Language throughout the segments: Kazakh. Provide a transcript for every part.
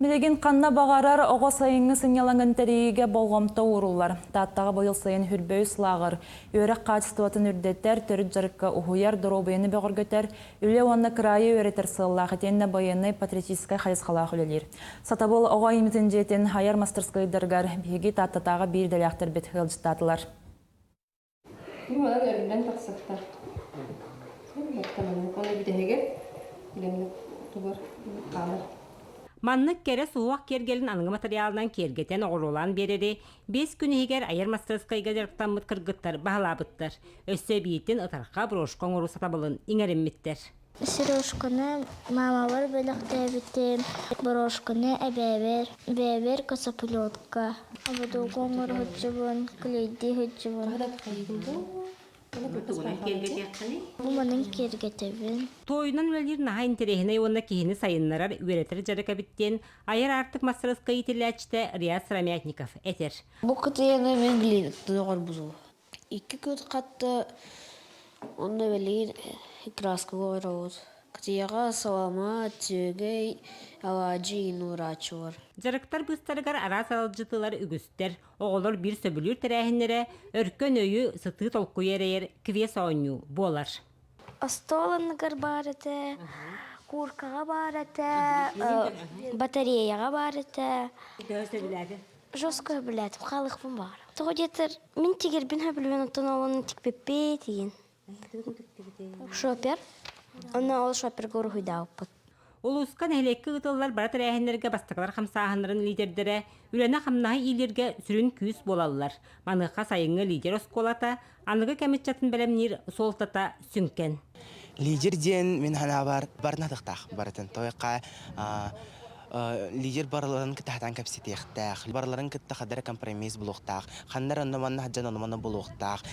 Билеген қанна бағарар оға сайыңы сыңялаңын тәрейге болғамта урулар. Таттаға бойыл сайын хүрбөй сылағыр. Өрек қачыстуатын үрдеттер, түріт жарыққа ұхуяр дұробыйыны бәғіргөтер, үле онны крайы өретер сыллағы тенне байыны патриотическай хайысқалақ үлелер. Сатабыл оға иметін жетін хайар мастерскайдыргар беге таттатаға бір дәліқтер бет ғылжыстатылар. Маннык кере суақ кергелін аныңы материалынан кергетен оғырулан берері, 5 күн егер айыр мастерскайға жарықтанмыт кыргыттар бағалабыттар. Өссе бейттен ытарқа брошкон ұру сатабылын иңерімметтер. Сирошканы мамалар бөліқті бітім, брошканы әбәбер косоплетка. Абаду қоңыр хүтчібін, клейді хүтчібін. Бұманың кергетебін. Тойынан өлер наға интерехіне онна кейіні сайынларар өретір жарыка біттен айыр артық мастерскай тіләчті Рият Сырамятников әтер. Бұл күтейені мен глейдікті доғар бұзыл. 2 күт қатты онда бәлейін краска ғойрауыз. Күтейеға салама, түйегей, аладжи, нұрачы бар. Жарықтар бұстарығар арас алжытылар үгістер, оғылыр бір сөбілір тәрәхінлері, өркен өйі сұты толқу ерейер квес оңю болар. Остолыныгар бар еті, куркаға бар еті, батареяға бар еті. Жосқа білетім, қалықпын бар. Тұғы детір, мен тегер бін хөбілмен ұттан олының тікпеппе деген. Шопер. Онна ол шопер көрі хүйда өппіт. Улускан әлеккі ұтылар бара тәрәхінлерге бастықлар қамсағынырын лидердері үләні қамнағы илерге сүрін күйіс болалылар. Маныққа сайыңы лидер осколата, анығы кәмет жатын бәлемнер солтата сүнкен. Лидерден мен хана барнадықтақ барытын. Тойқа лидер барларын кітақтан кәпсетектақ, барларын кітті қадары компромисс бұлықтақ, қандар оннаманны хаджан оннаманны бұлықтақ.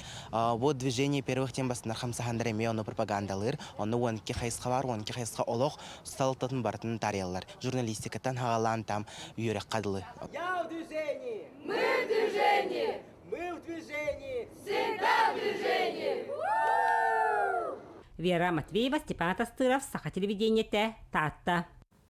Бұл движение первых тем басынар қамсағандар еме оны пропагандалыр, оны онке қайысқа бар, онке қайысқа олық ұсталтатын бартын тареллар. Журналистикаттан хағалан там үйерек қадылы. Я в движении! Мы в движении! Мы в движении! Всегда в движении! Вера Матвеева, Степан Тастыров, Саха телевидениете, Татта.